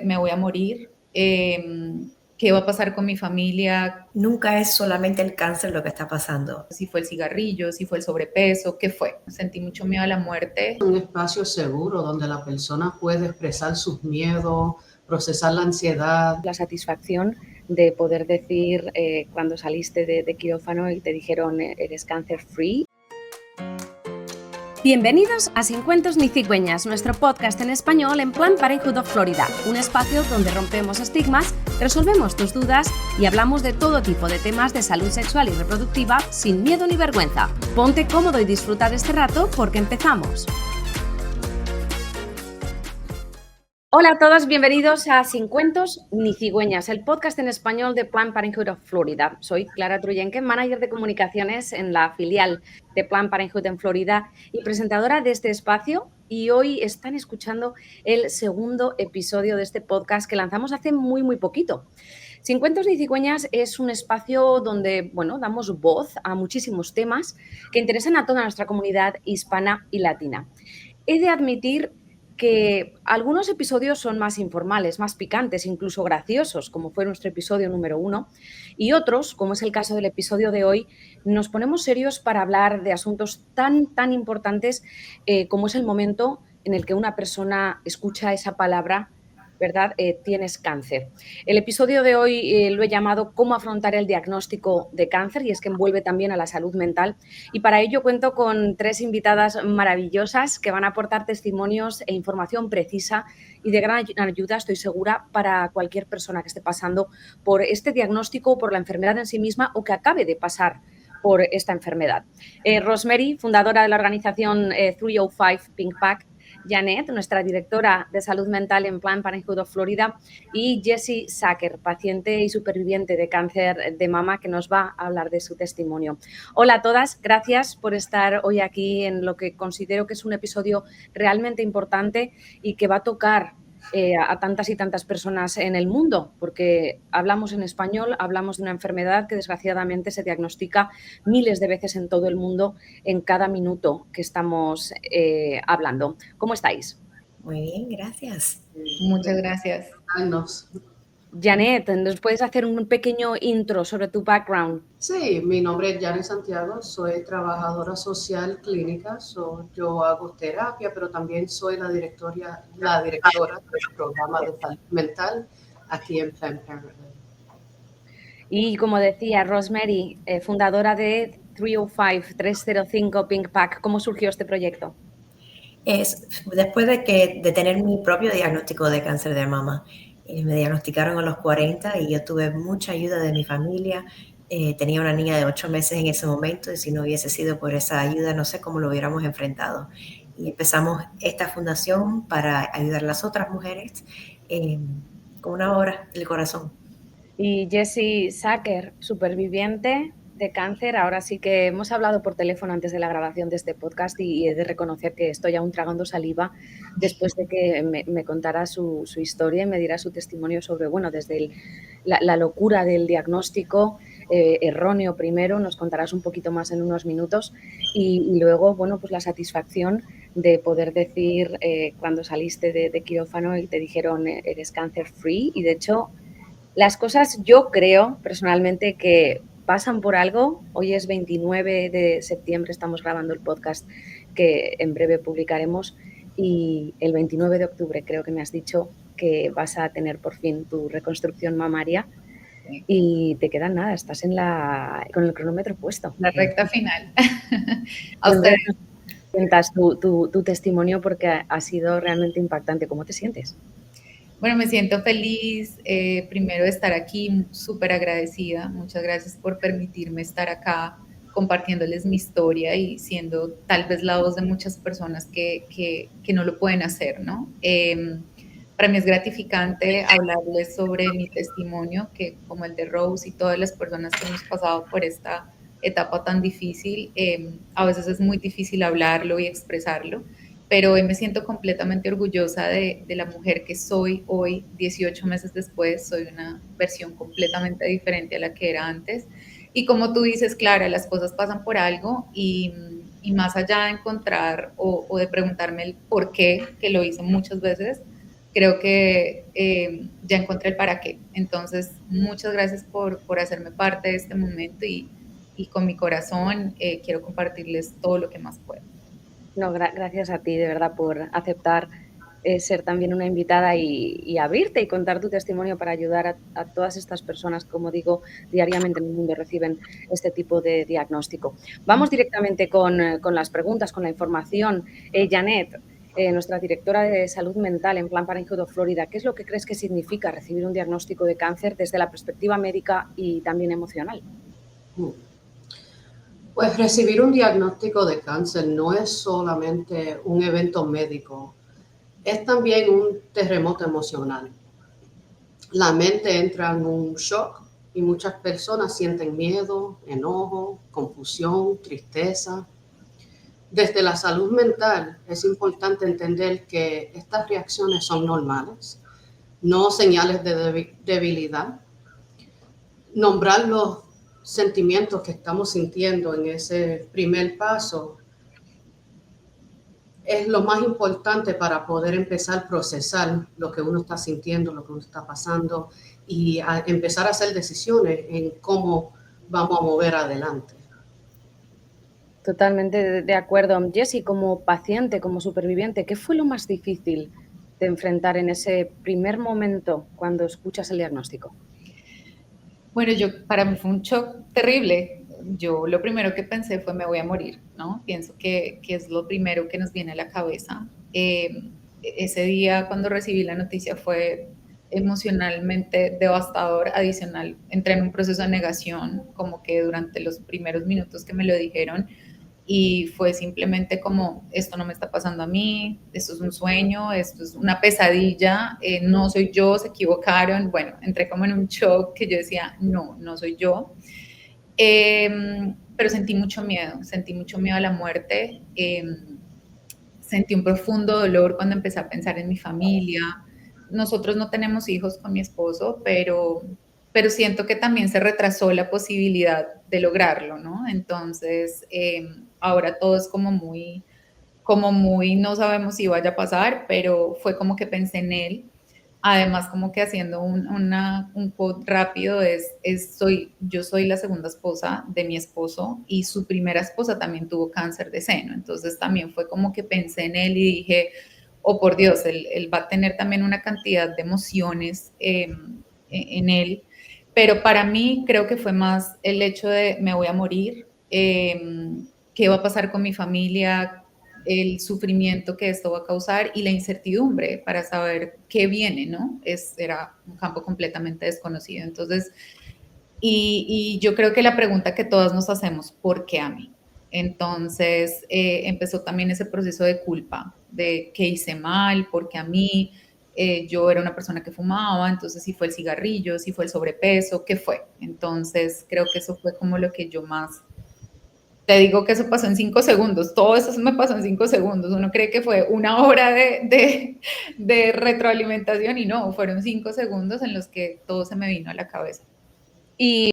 me voy a morir, qué va a pasar con mi familia, Nunca es solamente el cáncer lo que está pasando. si fue el cigarrillo, si fue el sobrepeso, qué fue. Sentí mucho miedo a la muerte. Un espacio seguro donde la persona puede expresar sus miedos, procesar la ansiedad. La satisfacción de poder decir cuando saliste de quirófano y te dijeron eres cáncer free. Bienvenidos a Sin Cuentos ni Cigüeñas, nuestro podcast en español en Planned Parenthood of Florida, un espacio donde rompemos estigmas, resolvemos tus dudas y hablamos de todo tipo de temas de salud sexual y reproductiva sin miedo ni vergüenza. Ponte cómodo y disfruta de este rato porque empezamos. Hola a todos, bienvenidos a Sin Cuentos ni Cigüeñas, el podcast en español de Planned Parenthood of Florida. Soy Clara Truyenque, manager de comunicaciones en la filial de Planned Parenthood en Florida y presentadora de este espacio. Y hoy están escuchando el segundo episodio de este podcast que lanzamos hace muy poquito. Sin Cuentos ni Cigüeñas es un espacio donde, damos voz a muchísimos temas que interesan a toda nuestra comunidad hispana y latina. He de admitir que algunos episodios son más informales, más picantes, incluso graciosos, como fue nuestro episodio número 1, y otros, como es el caso del episodio de hoy, nos ponemos serios para hablar de asuntos tan importantes como es el momento en el que una persona escucha esa palabra, ¿verdad? Tienes cáncer. El episodio de hoy lo he llamado ¿Cómo afrontar el diagnóstico de cáncer? Y es que envuelve también a la salud mental. Y para ello cuento con 3 invitadas maravillosas que van a aportar testimonios e información precisa y de gran ayuda, estoy segura, para cualquier persona que esté pasando por este diagnóstico, por la enfermedad en sí misma o que acabe de pasar por esta enfermedad. Rosemary, fundadora de la organización 305 Pink Pack, Janet, nuestra directora de salud mental en Planned Parenthood of Florida, y Jessie Sacker, paciente y superviviente de cáncer de mama, que nos va a hablar de su testimonio. Hola a todas, gracias por estar hoy aquí en lo que considero que es un episodio realmente importante y que va a tocar a tantas y tantas personas en el mundo, porque hablamos en español, hablamos de una enfermedad que desgraciadamente se diagnostica miles de veces en todo el mundo en cada minuto que estamos hablando. ¿Cómo estáis? Muy bien, gracias. Muchas gracias. Janet, ¿nos puedes hacer un pequeño intro sobre tu background? Sí, mi nombre es Janet Santiago, soy trabajadora social clínica, yo hago terapia, pero también soy la directora del programa de salud mental aquí en Planned Parenthood. Y como decía, Rosemary, fundadora de 305 Pink Pack, ¿cómo surgió este proyecto? Después de tener mi propio diagnóstico de cáncer de mama. Me diagnosticaron a los 40 y yo tuve mucha ayuda de mi familia. Tenía una niña de 8 meses en ese momento y si no hubiese sido por esa ayuda, no sé cómo lo hubiéramos enfrentado. Y empezamos esta fundación para ayudar a las otras mujeres con una obra del corazón. Y Jessie Sacker, superviviente de cáncer. Ahora sí que hemos hablado por teléfono antes de la grabación de este podcast y he de reconocer que estoy aún tragando saliva después de que me contara su historia y me diera su testimonio sobre, desde la locura del diagnóstico erróneo primero, nos contarás un poquito más en unos minutos y luego, pues la satisfacción de poder decir cuando saliste de quirófano y te dijeron eres cáncer free y de hecho las cosas yo creo personalmente que pasan por algo. Hoy es 29 de septiembre, estamos grabando el podcast que en breve publicaremos y el 29 de octubre creo que me has dicho que vas a tener por fin tu reconstrucción mamaria y te quedan nada, estás con el cronómetro puesto. La recta final. A ustedes. Cuentas tu testimonio porque ha sido realmente impactante. ¿Cómo te sientes? Bueno, me siento feliz, primero de estar aquí, súper agradecida. Muchas gracias por permitirme estar acá compartiéndoles mi historia y siendo tal vez la voz de muchas personas que no lo pueden hacer, ¿no? Para mí es gratificante hablarles sobre mi testimonio, que como el de Rose y todas las personas que hemos pasado por esta etapa tan difícil, a veces es muy difícil hablarlo y expresarlo. Pero hoy me siento completamente orgullosa de la mujer que soy hoy, 18 meses después. Soy una versión completamente diferente a la que era antes. Y como tú dices, Clara, las cosas pasan por algo y más allá de encontrar o de preguntarme el por qué, que lo hice muchas veces, creo que ya encontré el para qué. Entonces, muchas gracias por hacerme parte de este momento y con mi corazón quiero compartirles todo lo que más puedo. No, gracias a ti, de verdad, por aceptar ser también una invitada y abrirte y contar tu testimonio para ayudar a todas estas personas, como digo, diariamente en el mundo reciben este tipo de diagnóstico. Vamos directamente con las preguntas, con la información. Janet, nuestra directora de salud mental en Planned Parenthood of Florida, ¿qué es lo que crees que significa recibir un diagnóstico de cáncer desde la perspectiva médica y también emocional? Pues recibir un diagnóstico de cáncer no es solamente un evento médico, es también un terremoto emocional. La mente entra en un shock y muchas personas sienten miedo, enojo, confusión, tristeza. Desde la salud mental es importante entender que estas reacciones son normales, no señales de debilidad. Nombrar los sentimientos que estamos sintiendo en ese primer paso es lo más importante para poder empezar a procesar lo que uno está sintiendo, lo que uno está pasando y empezar a hacer decisiones en cómo vamos a mover adelante. Totalmente de acuerdo. Jessie, como paciente, como superviviente, ¿qué fue lo más difícil de enfrentar en ese primer momento cuando escuchas el diagnóstico? Bueno, para mí fue un shock terrible. Yo lo primero que pensé fue me voy a morir, ¿no? Pienso que es lo primero que nos viene a la cabeza. Ese día cuando recibí la noticia fue emocionalmente devastador, adicional. Entré en un proceso de negación, como que durante los primeros minutos que me lo dijeron, y fue simplemente como, esto no me está pasando a mí, esto es un sueño, esto es una pesadilla, no soy yo, se equivocaron. Bueno, entré como en un shock que yo decía, no, no soy yo. Pero sentí mucho miedo a la muerte, sentí un profundo dolor cuando empecé a pensar en mi familia. Nosotros no tenemos hijos con mi esposo, pero siento que también se retrasó la posibilidad de lograrlo, ¿no? Entonces, ahora todo es como muy, no sabemos si vaya a pasar, pero fue como que pensé en él. Además, como que haciendo un quote rápido, yo soy la segunda esposa de mi esposo y su primera esposa también tuvo cáncer de seno. Entonces también fue como que pensé en él y dije, oh por Dios, él va a tener también una cantidad de emociones en él. Pero para mí creo que fue más el hecho de me voy a morir, qué va a pasar con mi familia, el sufrimiento que esto va a causar y la incertidumbre para saber qué viene, ¿no? Era un campo completamente desconocido. Entonces, y yo creo que la pregunta que todas nos hacemos, ¿por qué a mí? Entonces, empezó también ese proceso de culpa, de qué hice mal, por qué a mí. Yo era una persona que fumaba, entonces si fue el cigarrillo, si fue el sobrepeso, ¿qué fue? Entonces, creo que eso fue como lo que yo más te digo que eso pasó en 5 segundos, todo eso me pasó en 5 segundos. Uno cree que fue una hora de retroalimentación y no, fueron 5 segundos en los que todo se me vino a la cabeza. Y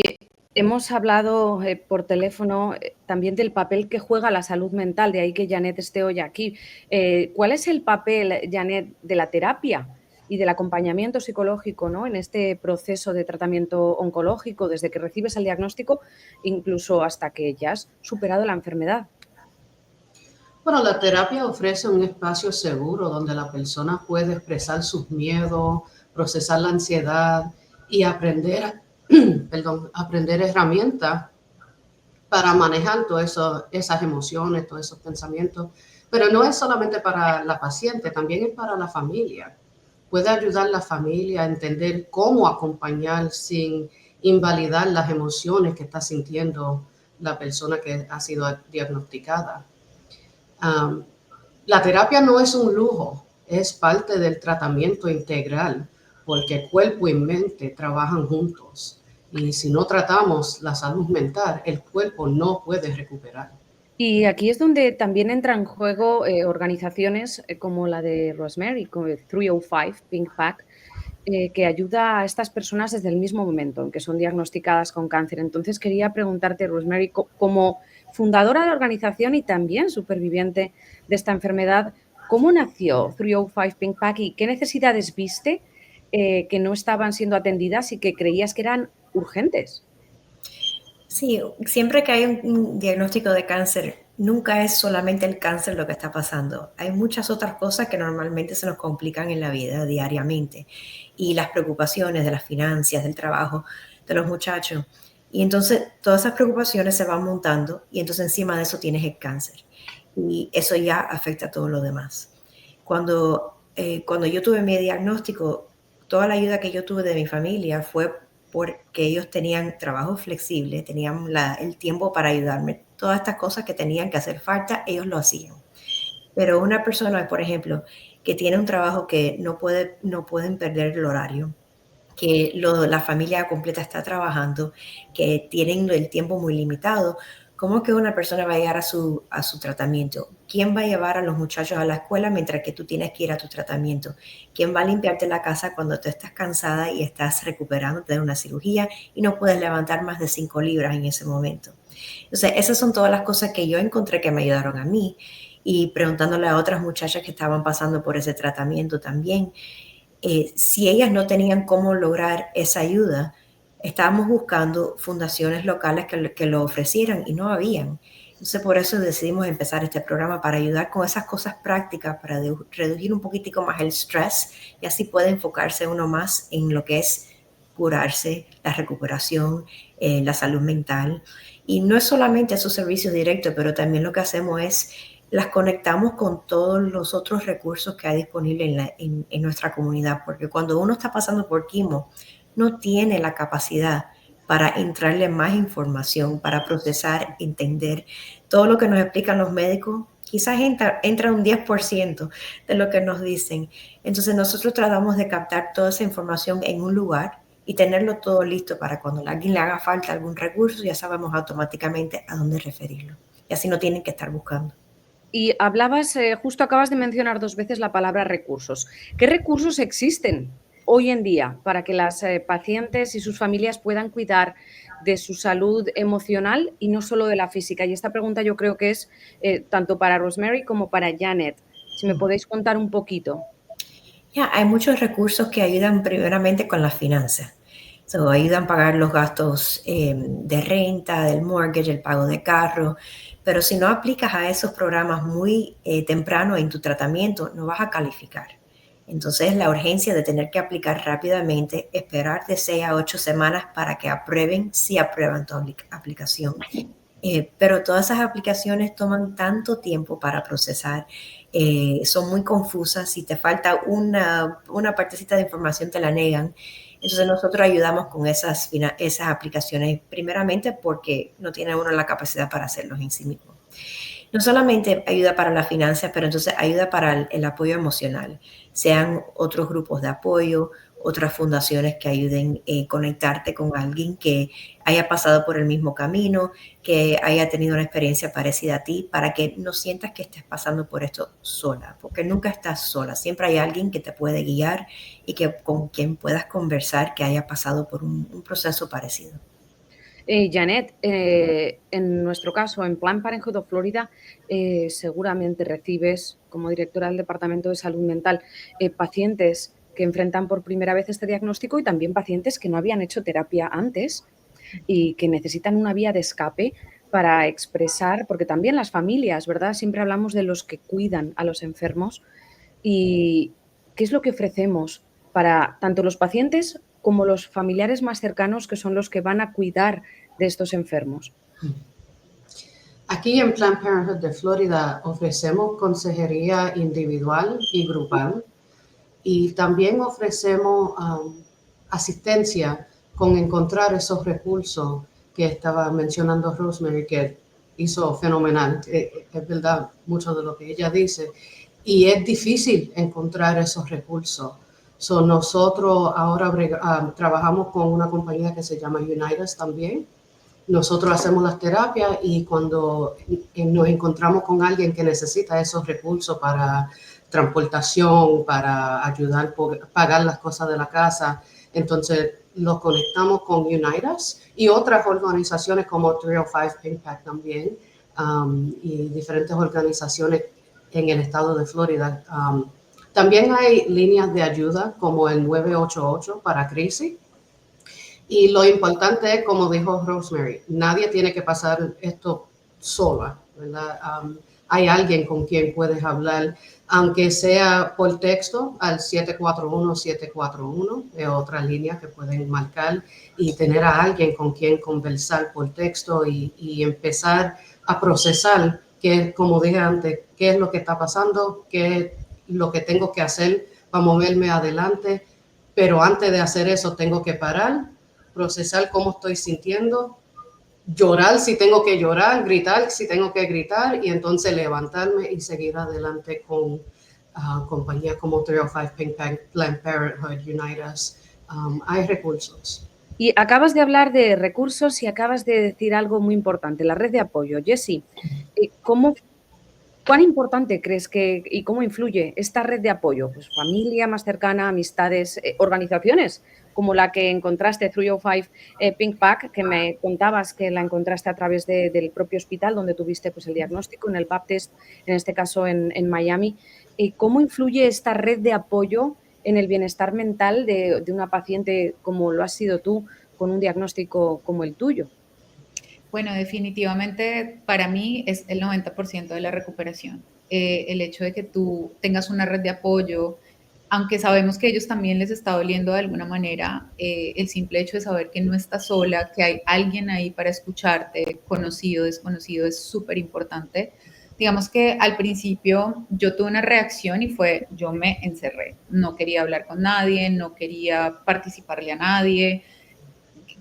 hemos hablado por teléfono también del papel que juega la salud mental, de ahí que Janet esté hoy aquí. ¿Cuál es el papel, Janet, de la terapia y del acompañamiento psicológico, ¿no?, en este proceso de tratamiento oncológico, desde que recibes el diagnóstico incluso hasta que ya has superado la enfermedad? Bueno, la terapia ofrece un espacio seguro donde la persona puede expresar sus miedos, procesar la ansiedad y aprender, aprender herramientas para manejar todas esas emociones, todos esos pensamientos. Pero no es solamente para la paciente, también es para la familia. Puede ayudar a la familia a entender cómo acompañar sin invalidar las emociones que está sintiendo la persona que ha sido diagnosticada. La terapia no es un lujo, es parte del tratamiento integral, porque cuerpo y mente trabajan juntos. Y si no tratamos la salud mental, el cuerpo no puede recuperar. Y aquí es donde también entran en juego organizaciones como la de Rosemary, como 305 Pink Pack, que ayuda a estas personas desde el mismo momento en que son diagnosticadas con cáncer. Entonces quería preguntarte, Rosemary, como fundadora de la organización y también superviviente de esta enfermedad, ¿Cómo nació 305 Pink Pack y qué necesidades viste que no estaban siendo atendidas y que creías que eran urgentes? Sí, siempre que hay un diagnóstico de cáncer, nunca es solamente el cáncer lo que está pasando. Hay muchas otras cosas que normalmente se nos complican en la vida diariamente. Y las preocupaciones de las finanzas, del trabajo, de los muchachos. Y entonces todas esas preocupaciones se van montando y entonces encima de eso tienes el cáncer. Y eso ya afecta a todo lo demás. Cuando yo tuve mi diagnóstico, toda la ayuda que yo tuve de mi familia fue porque ellos tenían trabajo flexible, tenían el tiempo para ayudarme. Todas estas cosas que tenían que hacer falta, ellos lo hacían. Pero una persona, por ejemplo, que tiene un trabajo que no pueden perder el horario, que la familia completa está trabajando, que tienen el tiempo muy limitado, ¿cómo que una persona va a llegar a su tratamiento? ¿Quién va a llevar a los muchachos a la escuela mientras que tú tienes que ir a tu tratamiento? ¿Quién va a limpiarte la casa cuando tú estás cansada y estás recuperándote de una cirugía y no puedes levantar más de 5 libras en ese momento? Entonces, esas son todas las cosas que yo encontré que me ayudaron a mí, y preguntándole a otras muchachas que estaban pasando por ese tratamiento también. Si ellas no tenían cómo lograr esa ayuda, estábamos buscando fundaciones locales que lo ofrecieran y no habían. Entonces, por eso decidimos empezar este programa para ayudar con esas cosas prácticas, para reducir un poquitico más el estrés y así puede enfocarse uno más en lo que es curarse, la recuperación, la salud mental. Y no es solamente esos servicios directos, pero también lo que hacemos es las conectamos con todos los otros recursos que hay disponibles en nuestra comunidad, porque cuando uno está pasando por quimo, no tiene la capacidad para entrarle más información, para procesar, entender todo lo que nos explican los médicos. Quizás entra un 10% de lo que nos dicen. Entonces nosotros tratamos de captar toda esa información en un lugar y tenerlo todo listo para cuando a alguien le haga falta algún recurso, ya sabemos automáticamente a dónde referirlo. Y así no tienen que estar buscando. Y hablabas, justo acabas de mencionar 2 veces la palabra recursos. ¿Qué recursos existen hoy en día para que las pacientes y sus familias puedan cuidar de su salud emocional y no solo de la física? Y esta pregunta yo creo que es tanto para Rosemary como para Janet. Si me podéis contar un poquito. Hay muchos recursos que ayudan primeramente con las finanzas. Ayudan a pagar los gastos de renta, del mortgage, el pago de carro. Pero si no aplicas a esos programas muy temprano en tu tratamiento, no vas a calificar. Entonces, la urgencia de tener que aplicar rápidamente, esperar de 6 a 8 semanas para que aprueben, si aprueban tu aplicación. Pero todas esas aplicaciones toman tanto tiempo para procesar, son muy confusas. Si te falta una partecita de información, te la negan. Entonces nosotros ayudamos con esas aplicaciones, primeramente porque no tiene uno la capacidad para hacerlos en sí mismo. No solamente ayuda para las finanzas, pero entonces ayuda para el apoyo emocional, sean otros grupos de apoyo, otras fundaciones que ayuden a conectarte con alguien que haya pasado por el mismo camino, que haya tenido una experiencia parecida a ti, para que no sientas que estés pasando por esto sola, porque nunca estás sola. Siempre hay alguien que te puede guiar y con quien puedas conversar que haya pasado por un proceso parecido. Janet, en nuestro caso, en Planned Parenthood of Florida, seguramente recibes, como directora del Departamento de Salud Mental, pacientes que enfrentan por primera vez este diagnóstico y también pacientes que no habían hecho terapia antes y que necesitan una vía de escape para expresar, porque también las familias, ¿verdad? Siempre hablamos de los que cuidan a los enfermos. ¿Y qué es lo que ofrecemos para tanto los pacientes como los familiares más cercanos, que son los que van a cuidar de estos enfermos? Aquí en Planned Parenthood de Florida ofrecemos consejería individual y grupal, y también ofrecemos asistencia con encontrar esos recursos que estaba mencionando Rosemary, que hizo fenomenal. Es verdad mucho de lo que ella dice, y es difícil encontrar esos recursos. Nosotros ahora trabajamos con una compañía que se llama Unitas también. Nosotros hacemos las terapias, y cuando nos encontramos con alguien que necesita esos recursos para transportación, para ayudar a pagar las cosas de la casa, entonces los conectamos con Unitas y otras organizaciones como 305 Pink Pack también, y diferentes organizaciones en el estado de Florida. También hay líneas de ayuda como el 988 para crisis. Y lo importante es, como dijo Rosemary, nadie tiene que pasar esto sola, ¿verdad? Hay alguien con quien puedes hablar, aunque sea por texto, al 741-741, es otra línea que pueden marcar, y tener a alguien con quien conversar por texto y empezar a procesar, que, como dije antes, qué es lo que está pasando, qué es lo que tengo que hacer para moverme adelante, pero antes de hacer eso tengo que parar, procesar cómo estoy sintiendo, llorar si tengo que llorar, gritar si tengo que gritar, y entonces levantarme y seguir adelante con compañías como 305 Pink, Planned Parenthood, Unite Us. Hay recursos. Y acabas de hablar de recursos y acabas de decir algo muy importante, la red de apoyo. Jessie, ¿cuán importante crees que y cómo influye esta red de apoyo? Pues familia más cercana, amistades, organizaciones como la que encontraste, 305 Pink Pack, que me contabas que la encontraste a través del propio hospital donde tuviste pues, el diagnóstico, en el Baptist, en este caso en Miami. ¿Cómo influye esta red de apoyo en el bienestar mental de una paciente como lo has sido tú, con un diagnóstico como el tuyo? Bueno, definitivamente para mí es el 90% de la recuperación. El hecho de que tú tengas una red de apoyo, aunque sabemos que a ellos también les está doliendo de alguna manera, el simple hecho de saber que no estás sola, que hay alguien ahí para escucharte, conocido, desconocido, es súper importante. Digamos que al principio yo tuve una reacción y fue, yo me encerré. No quería hablar con nadie, no quería participarle a nadie,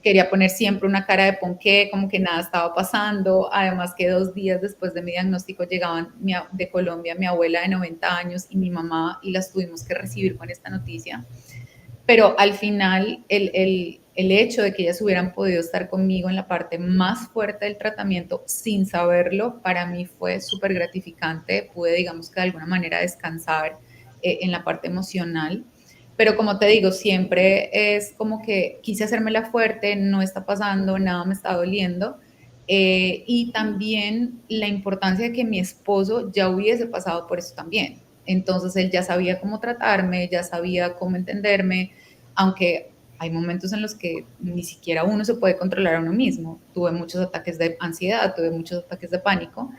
quería poner siempre una cara de ponqué, como que nada estaba pasando. Además que 2 días después de mi diagnóstico llegaban de Colombia mi abuela de 90 años y mi mamá, y las tuvimos que recibir con esta noticia. Pero al final el hecho de que ellas hubieran podido estar conmigo en la parte más fuerte del tratamiento sin saberlo, para mí fue súper gratificante. Pude, digamos que de alguna manera, descansar en la parte emocional. Pero como te digo, siempre es como que quise hacérmela fuerte, no está pasando, nada me está doliendo. Y también la importancia de que mi esposo ya hubiese pasado por eso también. Entonces él ya sabía cómo tratarme, ya sabía cómo entenderme, aunque hay momentos en los que ni siquiera uno se puede controlar a uno mismo. Tuve muchos ataques de ansiedad, tuve muchos ataques de pánico,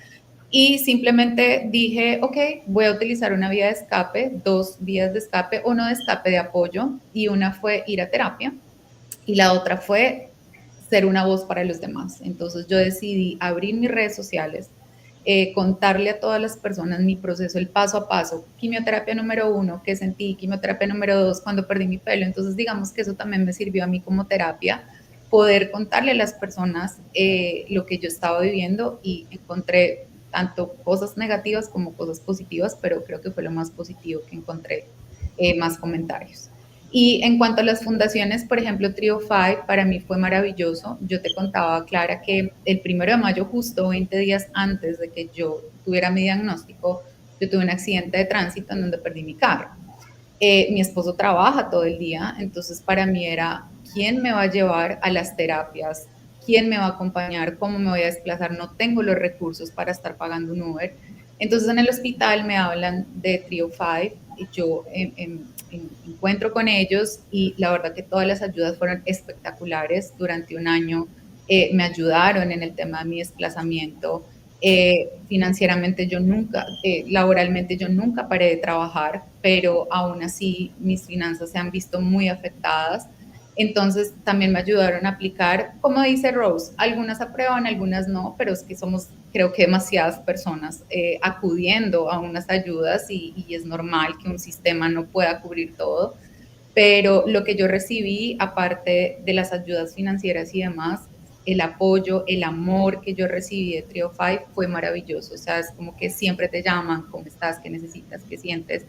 y simplemente dije, ok, voy a utilizar una vía de escape, 2 vías de escape, uno de escape de apoyo, y una fue ir a terapia y la otra fue ser una voz para los demás. Entonces yo decidí abrir mis redes sociales, contarle a todas las personas mi proceso, el paso a paso, quimioterapia número 1, que sentí, quimioterapia número 2, cuando perdí mi pelo. Entonces digamos que eso también me sirvió a mí como terapia, poder contarle a las personas lo que yo estaba viviendo, y encontré tanto cosas negativas como cosas positivas, pero creo que fue lo más positivo que encontré, más comentarios. Y en cuanto a las fundaciones, por ejemplo, 305 para mí fue maravilloso. Yo te contaba, Clara, que el 1 de mayo, justo 20 días antes de que yo tuviera mi diagnóstico, yo tuve un accidente de tránsito en donde perdí mi carro. Mi esposo trabaja todo el día, entonces para mí era, ¿quién me va a llevar a las terapias? ¿Quién me va a acompañar? ¿Cómo me voy a desplazar? No tengo los recursos para estar pagando un Uber. Entonces en el hospital me hablan de 305 y yo encuentro con ellos, y la verdad que todas las ayudas fueron espectaculares. Durante un año me ayudaron en el tema de mi desplazamiento. Financieramente yo nunca, laboralmente yo nunca paré de trabajar, pero aún así mis finanzas se han visto muy afectadas. Entonces también me ayudaron a aplicar, como dice Rose, algunas aprueban, algunas no, pero es que somos, creo que demasiadas personas acudiendo a unas ayudas, y es normal que un sistema no pueda cubrir todo. Pero lo que yo recibí, aparte de las ayudas financieras y demás, el apoyo, el amor que yo recibí de 305 fue maravilloso. O sea, es como que siempre te llaman, ¿cómo estás? ¿Qué necesitas? ¿Qué sientes?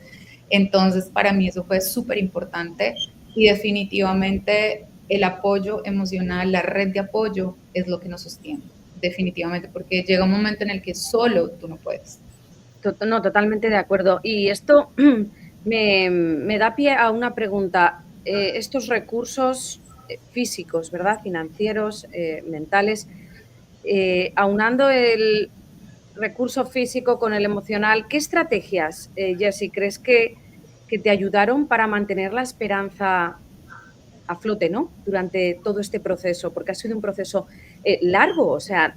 Entonces, para mí eso fue súper importante, y definitivamente el apoyo emocional, la red de apoyo es lo que nos sostiene, definitivamente, porque llega un momento en el que solo tú no puedes. No, totalmente de acuerdo. Y esto me da pie a una pregunta. Estos recursos físicos, ¿verdad? Financieros, mentales, aunando recurso físico con el emocional. ¿Qué estrategias, Jessie, crees que te ayudaron para mantener la esperanza a flote, ¿no? Durante todo este proceso, porque ha sido un proceso largo, o sea,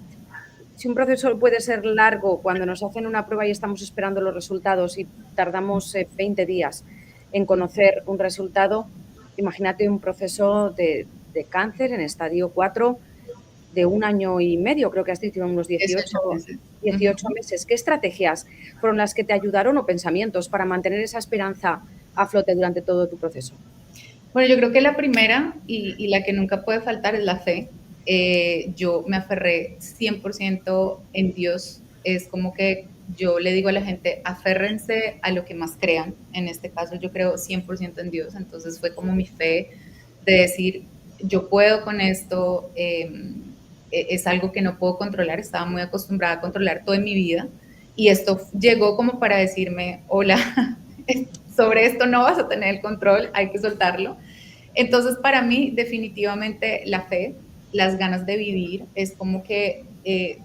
si un proceso puede ser largo cuando nos hacen una prueba y estamos esperando los resultados y tardamos 20 días en conocer un resultado, imagínate un proceso de cáncer en estadio 4 de 1 año y medio, creo que has dicho unos 18 meses. 18 meses. ¿Qué estrategias fueron las que te ayudaron o pensamientos para mantener esa esperanza a flote durante todo tu proceso? Bueno, yo creo que la primera y la que nunca puede faltar es la fe. Yo me aferré 100% en Dios. Es como que yo le digo a la gente, aférrense a lo que más crean. En este caso yo creo 100% en Dios. Entonces fue como mi fe de decir, yo puedo con esto. Es algo que no puedo controlar. Estaba muy acostumbrada a controlar todo en mi vida. Y esto llegó como para decirme, hola, sobre esto no vas a tener el control, hay que soltarlo. Entonces, para mí, definitivamente la fe, las ganas de vivir, es como que,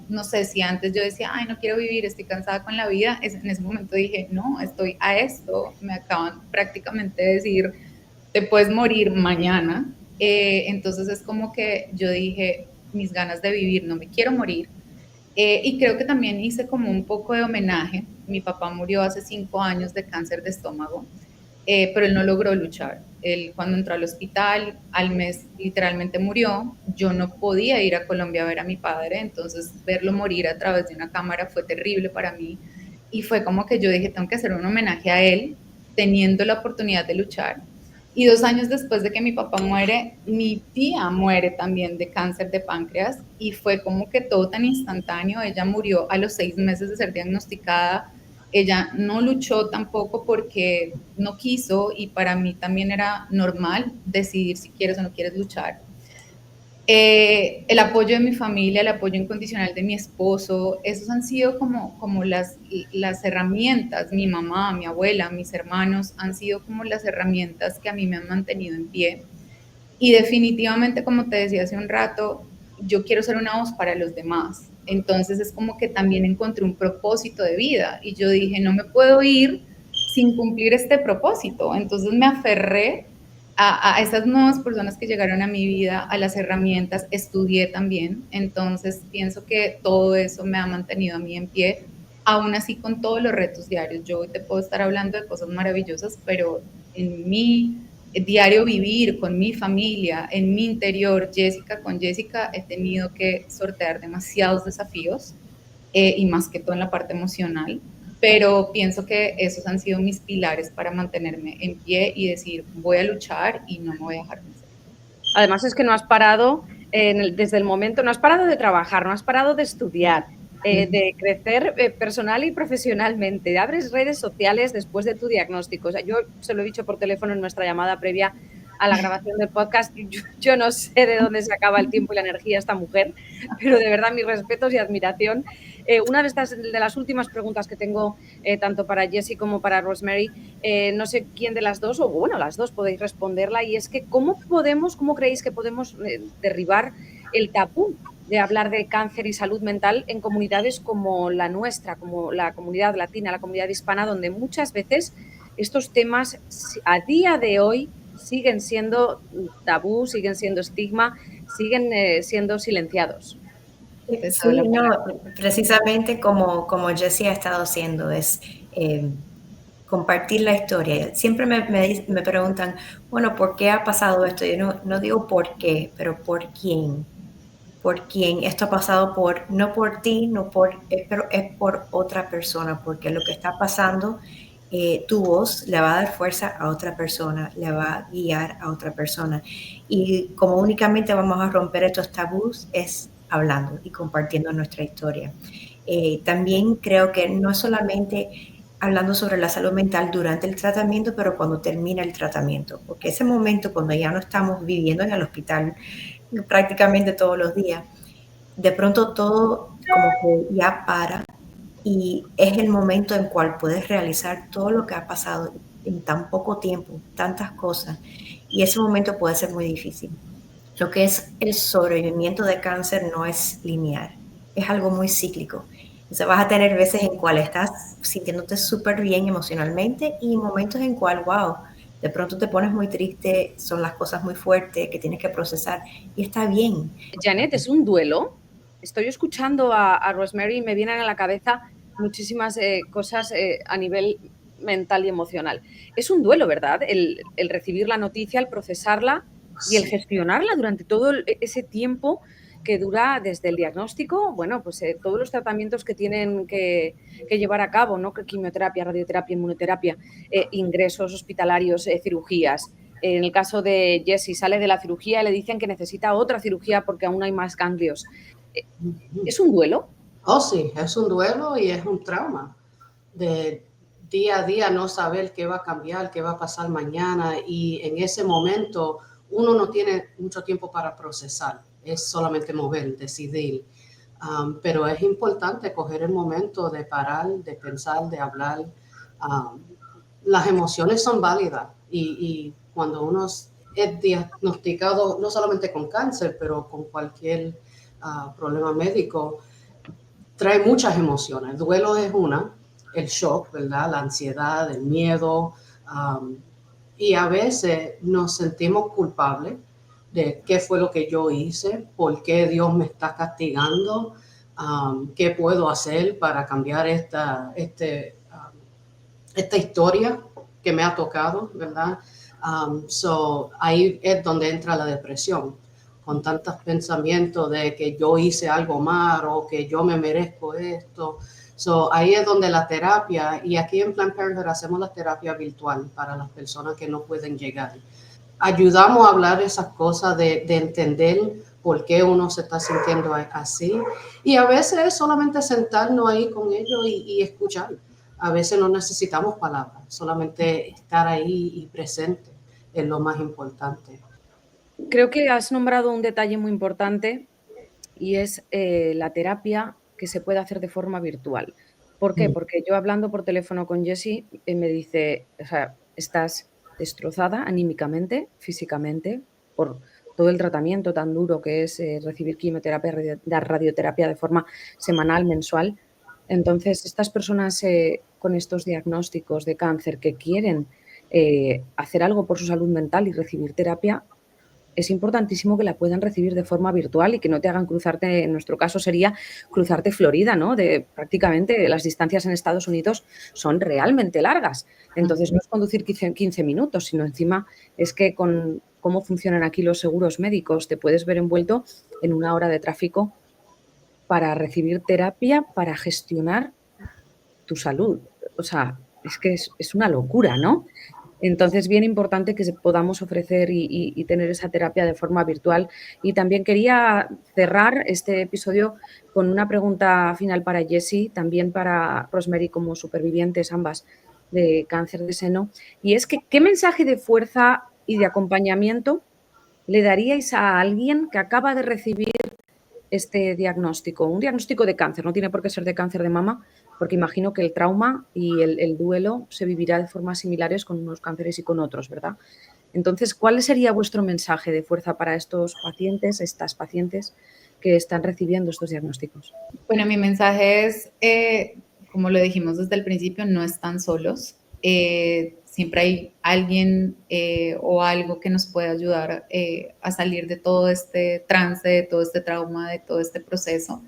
no sé, si antes yo decía, ay, no quiero vivir, estoy cansada con la vida, en ese momento dije, no, estoy a esto, me acaban prácticamente de decir, te puedes morir mañana. Entonces es como que yo dije, mis ganas de vivir, no me quiero morir. Y creo que también hice como un poco de homenaje. Mi papá murió hace 5 años de cáncer de estómago, pero él no logró luchar. Él cuando entró al hospital, al mes literalmente murió. Yo no podía ir a Colombia a ver a mi padre, entonces verlo morir a través de una cámara fue terrible para mí. Y fue como que yo dije, tengo que hacer un homenaje a él, teniendo la oportunidad de luchar. Y 2 años después de que mi papá muere, mi tía muere también de cáncer de páncreas y fue como que todo tan instantáneo. Ella murió a los 6 meses de ser diagnosticada. Ella no luchó tampoco porque no quiso y para mí también era normal decidir si quieres o no quieres luchar. El apoyo de mi familia, el apoyo incondicional de mi esposo, esos han sido como las herramientas, mi mamá, mi abuela, mis hermanos, han sido como las herramientas que a mí me han mantenido en pie. Y definitivamente, como te decía hace un rato, yo quiero ser una voz para los demás. Entonces es como que también encontré un propósito de vida y yo dije, no me puedo ir sin cumplir este propósito. Entonces me aferré a esas nuevas personas que llegaron a mi vida, a las herramientas, estudié también, entonces pienso que todo eso me ha mantenido a mí en pie, aún así con todos los retos diarios. Yo hoy te puedo estar hablando de cosas maravillosas, pero en mi diario vivir con mi familia, en mi interior, Jessica con Jessica, he tenido que sortear demasiados desafíos y más que todo en la parte emocional, pero pienso que esos han sido mis pilares para mantenerme en pie y decir, voy a luchar y no me voy a dejar vencer. Además es que no has parado, desde el momento, no has parado de trabajar, no has parado de estudiar, de crecer personal y profesionalmente. Abres redes sociales después de tu diagnóstico. O sea, yo se lo he dicho por teléfono en nuestra llamada previa a la grabación del podcast. Yo no sé de dónde se acaba el tiempo y la energía esta mujer, pero de verdad mis respetos y admiración. Una de las últimas preguntas que tengo, tanto para Jessie como para Rosemary, no sé quién de las dos, o bueno, las dos podéis responderla, y es que ¿cómo creéis que podemos derribar el tabú de hablar de cáncer y salud mental en comunidades como la nuestra, como la comunidad latina, la comunidad hispana, donde muchas veces estos temas a día de hoy siguen siendo tabú, siguen siendo estigma, siguen siendo silenciados? Sí, no, precisamente como Jessie ha estado haciendo, es compartir la historia. Siempre me preguntan, bueno, ¿por qué ha pasado esto? Yo no digo por qué, pero ¿por quién? ¿Por quién? Esto ha pasado no por ti, pero es por otra persona, porque lo que está pasando, tu voz le va a dar fuerza a otra persona, le va a guiar a otra persona. Y como únicamente vamos a romper estos tabús es hablando y compartiendo nuestra historia. También creo que no es solamente hablando sobre la salud mental durante el tratamiento, pero cuando termina el tratamiento, porque ese momento cuando ya no estamos viviendo en el hospital prácticamente todos los días, de pronto todo como que ya para y es el momento en cual puedes realizar todo lo que ha pasado en tan poco tiempo, tantas cosas, y ese momento puede ser muy difícil. Lo que es el sobrevivimiento de cáncer no es lineal, es algo muy cíclico. Entonces vas a tener veces en cuales estás sintiéndote súper bien emocionalmente y momentos en cual, wow, de pronto te pones muy triste, son las cosas muy fuertes que tienes que procesar y está bien. Janet, ¿es un duelo? Estoy escuchando a Rosemary y me vienen a la cabeza muchísimas cosas a nivel mental y emocional. Es un duelo, ¿verdad? El recibir la noticia, el procesarla y el Sí. gestionarla durante todo ese tiempo que dura desde el diagnóstico, bueno, pues todos los tratamientos que tienen que llevar a cabo, ¿no? Quimioterapia, radioterapia, inmunoterapia, ingresos hospitalarios, cirugías. En el caso de Jessie, sale de la cirugía y le dicen que necesita otra cirugía porque aún hay más ganglios. ¿Es un duelo? Oh, sí, es un duelo y es un trauma de día a día no saber qué va a cambiar, qué va a pasar mañana y en ese momento uno no tiene mucho tiempo para procesar, es solamente mover, decidir. Pero es importante coger el momento de parar, de pensar, de hablar. Um, las emociones son válidas y cuando uno es diagnosticado no solamente con cáncer, pero con cualquier problema médico, trae muchas emociones. El duelo es una, el shock, ¿verdad? La ansiedad, el miedo. Y a veces nos sentimos culpables de qué fue lo que yo hice, por qué Dios me está castigando, qué puedo hacer para cambiar esta historia que me ha tocado, ¿verdad? Ahí es donde entra la depresión, con tantos pensamientos de que yo hice algo mal o que yo me merezco esto. Ahí es donde la terapia, y aquí en Planned Parenthood hacemos la terapia virtual para las personas que no pueden llegar. Ayudamos a hablar esas cosas, de entender por qué uno se está sintiendo así. Y a veces es solamente sentarnos ahí con ellos y escuchar. A veces no necesitamos palabras, solamente estar ahí y presente es lo más importante. Creo que has nombrado un detalle muy importante y es la terapia que se puede hacer de forma virtual. ¿Por qué? Porque yo hablando por teléfono con Jessie me dice, o sea, estás destrozada anímicamente, físicamente, por todo el tratamiento tan duro que es recibir quimioterapia, radioterapia de forma semanal, mensual. Entonces, estas personas con estos diagnósticos de cáncer que quieren hacer algo por su salud mental y recibir terapia, es importantísimo que la puedan recibir de forma virtual y que no te hagan cruzarte, en nuestro caso sería cruzarte Florida, ¿no? Prácticamente las distancias en Estados Unidos son realmente largas. Entonces no es conducir 15 minutos, sino encima es que con cómo funcionan aquí los seguros médicos te puedes ver envuelto en una hora de tráfico para recibir terapia, para gestionar tu salud. O sea, es que es una locura, ¿no? Entonces, bien importante que podamos ofrecer y tener esa terapia de forma virtual. Y también quería cerrar este episodio con una pregunta final para Jessie, también para Rosemary como supervivientes ambas de cáncer de seno. Y es que, ¿qué mensaje de fuerza y de acompañamiento le daríais a alguien que acaba de recibir este diagnóstico? Un diagnóstico de cáncer, no tiene por qué ser de cáncer de mama, porque imagino que el trauma y el duelo se vivirá de formas similares con unos cánceres y con otros, ¿verdad? Entonces, ¿cuál sería vuestro mensaje de fuerza para estos pacientes, estas pacientes que están recibiendo estos diagnósticos? Bueno, mi mensaje es, como lo dijimos desde el principio, no están solos. Siempre hay alguien o algo que nos puede ayudar a salir de todo este trance, de todo este trauma, de todo este proceso.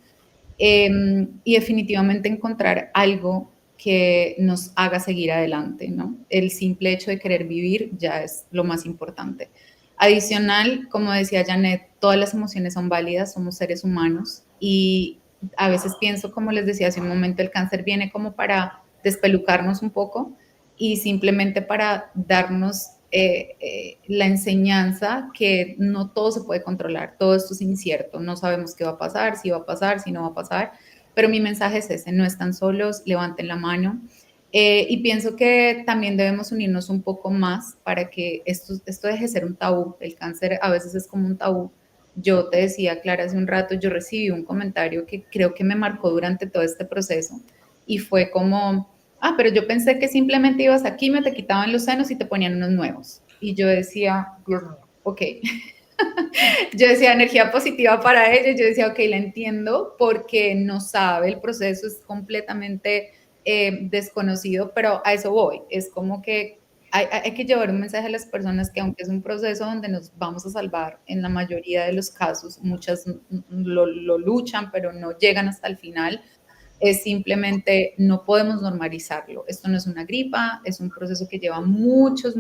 Y definitivamente encontrar algo que nos haga seguir adelante, ¿no? El simple hecho de querer vivir ya es lo más importante. Adicional, como decía Janet, todas las emociones son válidas, somos seres humanos y a veces pienso, como les decía hace un momento, el cáncer viene como para despelucarnos un poco y simplemente para darnos la enseñanza que no todo se puede controlar, todo esto es incierto, no sabemos qué va a pasar, si va a pasar, si no va a pasar, pero mi mensaje es ese, no están solos, levanten la mano. Y pienso que también debemos unirnos un poco más para que esto deje de ser un tabú. El cáncer a veces es como un tabú. Yo te decía, Clara, hace un rato, yo recibí un comentario que creo que me marcó durante todo este proceso y fue como, pero yo pensé que simplemente ibas aquí, me te quitaban los senos y te ponían unos nuevos. Y yo decía, Dios mío, ok. Yo decía energía positiva para ella, yo decía, ok, la entiendo porque no sabe, el proceso es completamente desconocido, pero a eso voy, es como que hay que llevar un mensaje a las personas que aunque es un proceso donde nos vamos a salvar, en la mayoría de los casos, muchas lo luchan, pero no llegan hasta el final, es simplemente no podemos normalizarlo. Esto no es una gripa, es un proceso que lleva muchos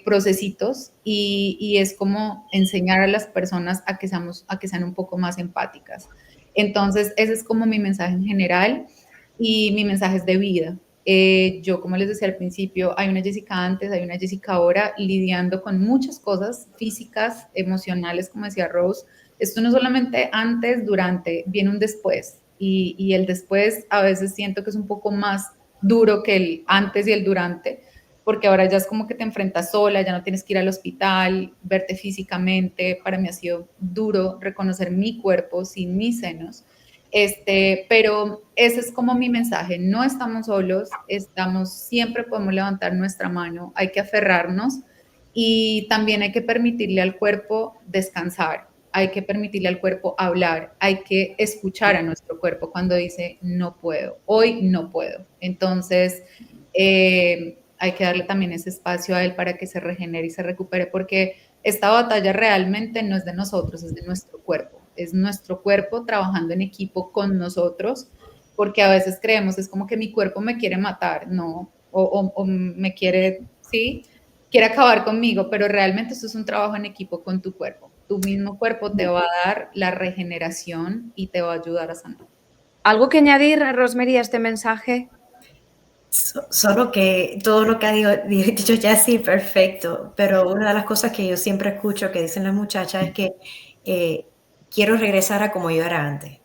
procesitos y es como enseñar a las personas a que sean un poco más empáticas. Entonces, ese es como mi mensaje en general y mi mensaje es de vida. Yo, como les decía al principio, hay una Jessica antes, hay una Jessica ahora, lidiando con muchas cosas físicas, emocionales, como decía Rose. Esto no solamente antes, durante, viene un después. Y el después a veces siento que es un poco más duro que el antes y el durante, porque ahora ya es como que te enfrentas sola, ya no tienes que ir al hospital, verte físicamente. Para mí ha sido duro reconocer mi cuerpo sin mis senos. Pero ese es como mi mensaje, no estamos solos, siempre podemos levantar nuestra mano, hay que aferrarnos y también hay que permitirle al cuerpo descansar, hay que permitirle al cuerpo hablar, hay que escuchar a nuestro cuerpo cuando dice no puedo, hoy no puedo. Entonces, hay que darle también ese espacio a él para que se regenere y se recupere, porque esta batalla realmente no es de nosotros, es de nuestro cuerpo. Es nuestro cuerpo trabajando en equipo con nosotros, porque a veces creemos, es como que mi cuerpo me quiere matar, no, o me quiere, sí, quiere acabar conmigo, pero realmente esto es un trabajo en equipo con tu cuerpo. Tu mismo cuerpo te va a dar la regeneración y te va a ayudar a sanar. ¿Algo que añadir, Rosemary, a este mensaje? Solo que todo lo que ha dicho Jessie, perfecto, pero una de las cosas que yo siempre escucho que dicen las muchachas es que quiero regresar a como yo era antes.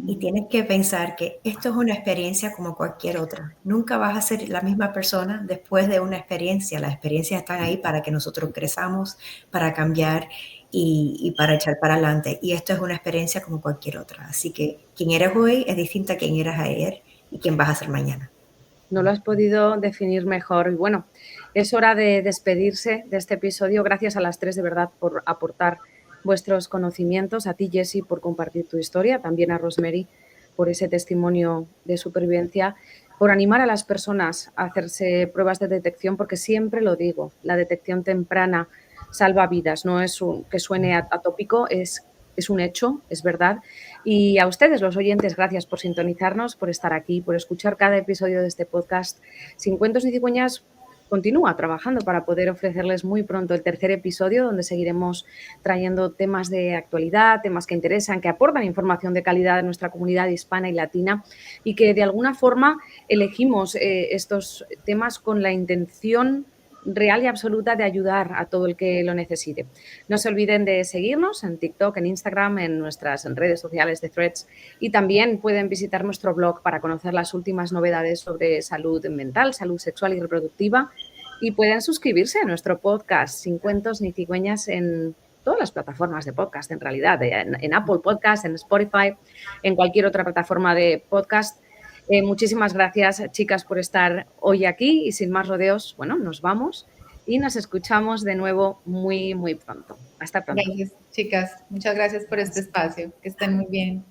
Y tienes que pensar que esto es una experiencia como cualquier otra. Nunca vas a ser la misma persona después de una experiencia. Las experiencias están ahí para que nosotros crezamos, para cambiar y para echar para adelante. Y esto es una experiencia como cualquier otra. Así que quien eres hoy es distinta a quien eras ayer y quien vas a ser mañana. No lo has podido definir mejor. Y bueno, es hora de despedirse de este episodio. Gracias a las tres de verdad por aportar vuestros conocimientos, a ti, Jessie, por compartir tu historia, también a Rosemary por ese testimonio de supervivencia, por animar a las personas a hacerse pruebas de detección, porque siempre lo digo, la detección temprana salva vidas, no es que suene atópico, es un hecho, es verdad. Y a ustedes, los oyentes, gracias por sintonizarnos, por estar aquí, por escuchar cada episodio de este podcast. Sin Cuentos ni Cigüeñas continúa trabajando para poder ofrecerles muy pronto el tercer episodio, donde seguiremos trayendo temas de actualidad, temas que interesan, que aportan información de calidad de nuestra comunidad hispana y latina y que de alguna forma elegimos estos temas con la intención real y absoluta de ayudar a todo el que lo necesite. No se olviden de seguirnos en TikTok, en Instagram, en nuestras redes sociales de Threads y también pueden visitar nuestro blog para conocer las últimas novedades sobre salud mental, salud sexual y reproductiva y pueden suscribirse a nuestro podcast Sin Cuentos ni Cigüeñas en todas las plataformas de podcast, en realidad, en Apple Podcast, en Spotify, en cualquier otra plataforma de podcast. Muchísimas gracias, chicas, por estar hoy aquí y sin más rodeos, bueno, nos vamos y nos escuchamos de nuevo muy, muy pronto. Hasta pronto. Gracias, chicas. Muchas gracias por este espacio. Que estén muy bien.